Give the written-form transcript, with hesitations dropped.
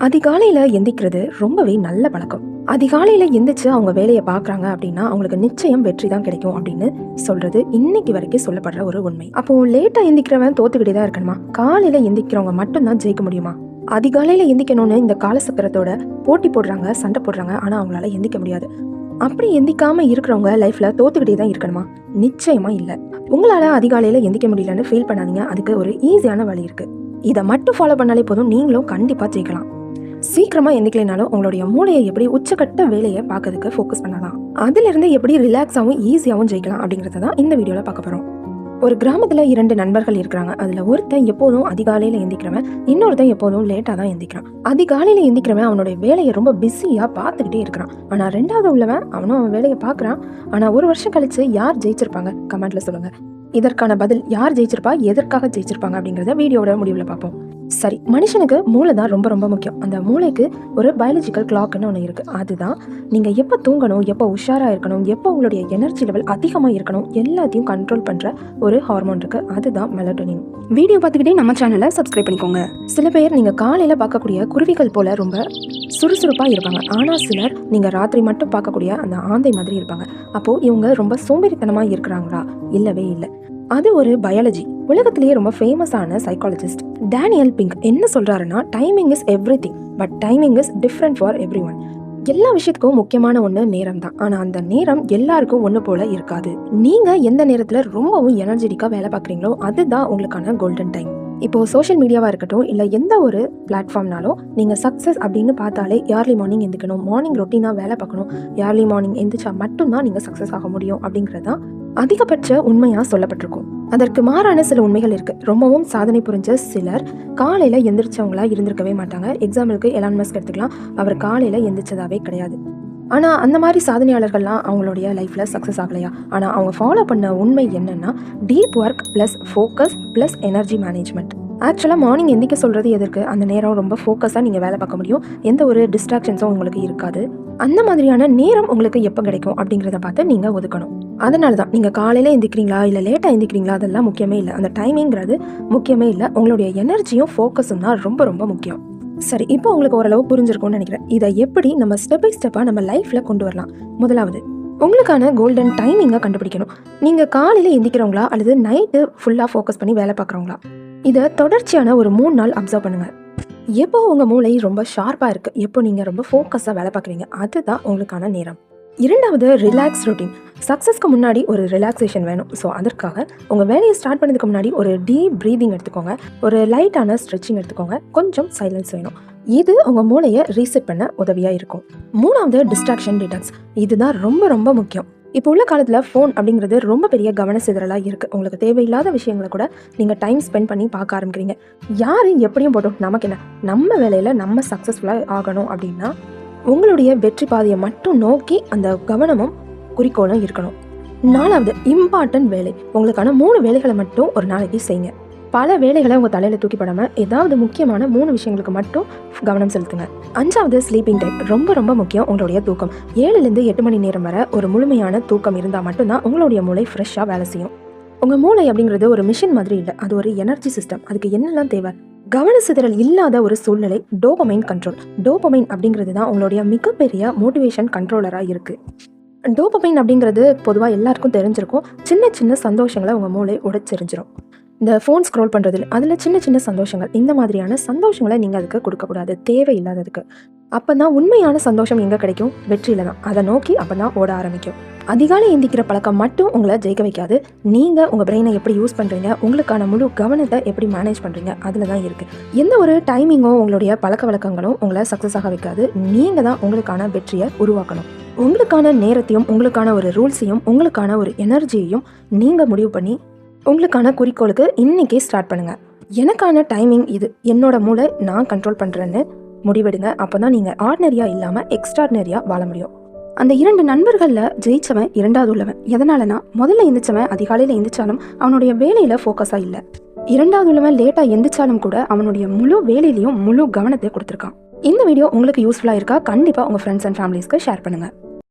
அதிகாலையில எந்திக்கிறது ரொம்பவே நல்ல பழக்கம். அதிகாலையில எந்திரிச்சு அவங்க வேலையை பார்க்குறாங்க அப்படின்னா அவங்களுக்கு நிச்சயம் வெற்றி தான் கிடைக்கும் அப்படின்னு சொல்றது இன்னைக்கு வரைக்கும் சொல்லப்படுற ஒரு உண்மை. அப்போ லேட்டா எந்திக்கிறவன் தோத்துக்கிட்டே தான் இருக்கணுமா? காலையில எந்திக்கிறவங்க மட்டும்தான் ஜெயிக்க முடியுமா? அதிகாலையில எந்திக்கணும்னு இந்த காலசக்கரத்தோட போட்டி போடுறாங்க, சண்டை போடுறாங்க. ஆனா அவங்களால எந்திக்க முடியாது. அப்படி எந்திக்காம இருக்கிறவங்க லைஃப்ல தோத்துக்கிட்டே தான் இருக்கணுமா? நிச்சயமா இல்ல. உங்களால அதிகாலையில எந்திக்க முடியலன்னு ஃபீல் பண்ணாதீங்க. அதுக்கு ஒரு ஈஸியான வழி இருக்கு. இதை மட்டும் ஃபாலோ பண்ணாலே போதும், நீங்களும் கண்டிப்பா ஜெயிக்கலாம். சீக்கிரமா எந்திக்கலைனாலும் உங்களுடைய மூளையை எப்படி உச்சக்கட்ட வேலையை பார்க்கறதுக்கு ஃபோக்கஸ் பண்ணலாம். அதுல இருந்து எப்படி ரிலாக்ஸாகவும் ஈஸியாகவும் ஜெயிக்கலாம் அப்படிங்கறத தான் இந்த வீடியோல பார்க்க போறோம். ஒரு கிராமத்துல 2 நண்பர்கள் இருக்கிறாங்க. அதுல ஒருத்தன் எப்போதும் அதிகாலையில எந்திக்கிறவன், இன்னொருத்தன் எப்போதும் லேட்டா தான் எந்திக்கிறான். அதிகாலையில எந்திக்கிறவன் அவனுடைய வேலையை ரொம்ப பிஸியா பார்த்துக்கிட்டே இருக்கிறான். ஆனா 2வது உள்ளவன் அவனும் அவன் வேலையை பார்க்கறான். ஆனா ஒரு வருஷம் கழிச்சு யார் ஜெயிச்சிருப்பாங்க? கமெண்ட்ல சொல்லுங்க. இதற்கான பதில் யார் ஜெயிச்சிருப்பா, எதற்காக ஜெயிச்சிருப்பாங்க அப்படிங்கறத வீடியோட முடிவுல பார்ப்போம். சரி, மனுஷனுக்கு மூளை தான் ரொம்ப ரொம்ப முக்கியம். அந்த மூளைக்கு ஒரு பயாலஜிக்கல் கிளாக்னு ஒன்று இருக்கு. அதுதான் நீங்க எப்போ தூங்கணும், எப்போ உஷாரா இருக்கணும், எப்போ உங்களுடைய எனர்ஜி லெவல் அதிகமாக இருக்கணும், எல்லாத்தையும் கண்ட்ரோல் பண்ற ஒரு ஹார்மோன் இருக்கு. அதுதான் மெலட்டோனின். வீடியோ பார்த்துக்கிட்டே நம்ம சேனலை சப்ஸ்கிரைப் பண்ணிக்கோங்க. சில பேர் நீங்க காலையில பார்க்கக்கூடிய குருவிகள் போல ரொம்ப சுறுசுறுப்பா இருப்பாங்க. ஆனா சிலர் நீங்க ராத்திரி மட்டும் பார்க்கக்கூடிய அந்த ஆந்தை மாதிரி இருப்பாங்க. அப்போ இவங்க ரொம்ப சோம்பேறித்தனமா இருக்கிறாங்களா? இல்லவே இல்லை. அது ஒரு பயாலஜி. உலகத்திலேயே ரொம்ப ஃபேமஸான சைக்காலஜிஸ்ட் டேனியல் பிங்க் என்ன சொல்றாருன்னா, timing is everything but timing is different for every one. எல்லா விஷயத்துக்கும் முக்கியமான ஒன்று நேரம் தான். ஆனால் அந்த நேரம் எல்லாருக்கும் ஒன்று போல இருக்காது. நீங்க எந்த நேரத்தில் ரொம்பவும் எனர்ஜெட்டிக்காக வேலை பார்க்குறீங்களோ அதுதான் உங்களுக்கான கோல்டன் டைம். இப்போ சோஷியல் மீடியாவாக இருக்கட்டும், இல்லை எந்த ஒரு பிளாட்ஃபார்ம்னாலும் நீங்கள் சக்ஸஸ் அப்படின்னு பார்த்தாலே ஏர்லி மார்னிங் எந்திக்கணும், மார்னிங் ரொட்டீனாக வேலை பார்க்கணும், ஏர்லி மார்னிங் எந்திரிச்சா மட்டும்தான் நீங்கள் சக்ஸஸ் ஆக முடியும் அப்படிங்கிறது தான் அதிகபட்ச உண்மையாக சொல்லப்பட்டிருக்கும். அதற்கு மாறான சில உண்மைகள் இருக்கு. ரொம்பவும் சாதனை புரிஞ்ச சிலர் காலையில எந்திரிச்சவங்களா இருந்திருக்கவே மாட்டாங்க. எக்ஸாம்பிளுக்கு எலான் மஸ்க் எடுத்துக்கலாம். அவர் காலையில எந்திரிச்சதாவே கிடையாது. ஆனா அந்த மாதிரி சாதனையாளர்கள்லாம் அவங்களுடைய லைஃப்ல சக்சஸ் ஆகலையா? ஆனா அவங்க ஃபாலோ பண்ண உண்மை என்னன்னா, deep work plus focus plus energy management. ஆக்சுவலாக மார்னிங் எந்திக்க சொல்கிறது எதற்கு? அந்த நேரம் ரொம்ப ஃபோக்கஸாக நீங்கள் வேலை பார்க்க முடியும். எந்த ஒரு டிஸ்ட்ராக்ஷன்ஸும் உங்களுக்கு இருக்காது. அந்த மாதிரியான நேரம் உங்களுக்கு எப்போ கிடைக்கும் அப்படிங்கிறத பார்த்து நீங்கள் ஒதுக்கணும். அதனால தான் நீங்கள் காலையில் எந்திக்கிறீங்களா இல்லை லேட்டாக எந்திக்கிறீங்களா அதெல்லாம் முக்கியமே இல்லை. அந்த டைமிங்கிறது முக்கியமே இல்லை. உங்களுடைய எனர்ஜியும் ஃபோக்கஸும் தான் ரொம்ப ரொம்ப முக்கியம். சரி, இப்போ உங்களுக்கு ஓரளவு புரிஞ்சிருக்கும்னு நினைக்கிறேன். இதை எப்படி நம்ம ஸ்டெப் பை ஸ்டெப்பாக நம்ம லைஃப்பில் கொண்டு வரலாம். முதலாவது, உங்களுக்கான கோல்டன் டைமிங்கை கண்டுபிடிக்கணும். நீங்கள் காலையில் எந்திக்கிறவங்களா அல்லது நைட்டு ஃபுல்லாக ஃபோக்கஸ் பண்ணி வேலை பார்க்குறவங்களா? இதை தொடர்ச்சியான ஒரு 3 நாள் அப்சர்வ் பண்ணுங்கள். எப்போ உங்கள் மூளை ரொம்ப ஷார்ப்பாக இருக்குது, எப்போ நீங்கள் ரொம்ப ஃபோக்கஸாக வேலை பார்க்குறீங்க, அதுதான் உங்களுக்கான நேரம். 2வது, ரிலாக்ஸ் ரொட்டீன். சக்ஸஸ்க்கு முன்னாடி ஒரு ரிலாக்ஸேஷன் வேணும். ஸோ அதற்காக உங்கள் வேலையை ஸ்டார்ட் பண்ணதுக்கு முன்னாடி ஒரு டீப் ப்ரீதிங் எடுத்துக்கோங்க, ஒரு லைட்டான ஸ்ட்ரெச்சிங் எடுத்துக்கோங்க, கொஞ்சம் சைலன்ஸ் வேணும். இது உங்கள் மூளையை ரீசெட் பண்ண உதவியாக இருக்கும். 3வது, டிஸ்ட்ராக்ஷன் டிடாக்ஸ். இதுதான் ரொம்ப ரொம்ப முக்கியம். இப்போ உள்ள காலத்தில் ஃபோன் அப்படிங்கிறது ரொம்ப பெரிய கவன சிதறலாக இருக்குது. உங்களுக்கு தேவையில்லாத விஷயங்களை கூட நீங்கள் டைம் ஸ்பெண்ட் பண்ணி பார்க்க ஆரம்பிக்கிறீங்க. யார் எப்படியும் போட்டோம், நமக்கு என்ன? நம்ம வேலையில் நம்ம சக்ஸஸ்ஃபுல்லாக ஆகணும் அப்படின்னா உங்களுடைய வெற்றி பாதையை மட்டும் நோக்கி அந்த கவனமும் குறிக்கோளும் இருக்கணும். 4வது, இம்பார்ட்டன்ட் வேலை. உங்களுக்கான 3 வேலைகளை மட்டும் ஒரு நாளைக்கு செய்யுங்க. பல வேலைகளை உங்கள் தலையில் தூக்கி போடாமல் ஏதாவது முக்கியமான 3 விஷயங்களுக்கு மட்டும் கவனம் செலுத்துங்க. 5வது, ஸ்லீப்பிங் டைம். ரொம்ப ரொம்ப முக்கியம் உங்களுடைய தூக்கம். 7லேருந்து 8 மணி நேரம் வரை ஒரு முழுமையான தூக்கம் இருந்தால் மட்டும்தான் உங்களுடைய மூளை ஃப்ரெஷ்ஷாக வேலை செய்யும். உங்கள் மூளை அப்படிங்கிறது ஒரு மிஷின் மாதிரி இல்லை, அது ஒரு எனர்ஜி சிஸ்டம். அதுக்கு என்னெல்லாம் தேவை? கவன சிதறல் இல்லாத ஒரு சூழ்நிலை, டோபமைன் கண்ட்ரோல். டோபமைன் அப்படிங்கிறது தான் உங்களுடைய மிகப்பெரிய மோட்டிவேஷன் கண்ட்ரோலராக இருக்குது. டோபமைன் அப்படிங்கிறது பொதுவாக எல்லாருக்கும் தெரிஞ்சிருக்கும். சின்ன சின்ன சந்தோஷங்களை உங்கள் மூளை உடைச்செறிஞ்சிரும். இந்த ஃபோன் ஸ்க்ரோல் பண்ணுறது, அதில் சின்ன சின்ன சந்தோஷங்கள், இந்த மாதிரியான சந்தோஷங்களை நீங்கள் அதுக்கு கொடுக்கக்கூடாது, தேவையில்லாததுக்கு. அப்போ தான் உண்மையான சந்தோஷம் எங்கே கிடைக்கும்? வெற்றியில் தான். அதை நோக்கி அப்போ தான் ஓட ஆரம்பிக்கும். அதிகாலை எந்திக்கிற பழக்கம் மட்டும் உங்களை ஜெயிக்க வைக்காது. நீங்கள் உங்கள் பிரெயினை எப்படி யூஸ் பண்ணுறீங்க, உங்களுக்கான முழு கவனத்தை எப்படி மேனேஜ் பண்ணுறீங்க, அதில் தான் இருக்குது. எந்த ஒரு டைமிங்கும் உங்களுடைய பழக்க வழக்கங்களும் உங்களை சக்ஸஸ் ஆக வைக்காது. நீங்கள் தான் உங்களுக்கான வெற்றியை உருவாக்கணும். உங்களுக்கான நேரத்தையும் உங்களுக்கான ஒரு ரூல்ஸையும் உங்களுக்கான ஒரு எனர்ஜியையும் நீங்கள் முடிவு பண்ணி உங்களுக்கான குறிக்கோளுக்கு இன்னைக்கே ஸ்டார்ட் பண்ணுங்க. எனக்கான டைமிங் இது, என்னோட மூளை நான் கண்ட்ரோல் பண்ணுறேன்னு முடிவெடுங்க. அப்போ தான் நீங்கள் ஆர்டினரியாக இல்லாமல் எக்ஸ்ட்ராடினரியாக வாழ முடியும். அந்த 2 நண்பர்களில் ஜெயிச்சவன் 2வது உள்ளவன். எதனாலனா, முதல்ல எந்திரிச்சவன் அதிகாலையில் எந்திரிச்சாலும் அவனுடைய வேலையில் ஃபோக்கஸாக இல்லை. 2வது உள்ளவன் லேட்டாக எந்திரிச்சாலும் கூட அவனுடைய முழு வேலையிலையும் முழு கவனத்தை கொடுத்துருக்கான். இந்த வீடியோ உங்களுக்கு யூஸ்ஃபுல்லாக இருக்கா? கண்டிப்பாக உங்கள் ஃப்ரெண்ட்ஸ் அண்ட் ஃபேமிலிஸ்க்கு ஷேர் பண்ணுங்கள்.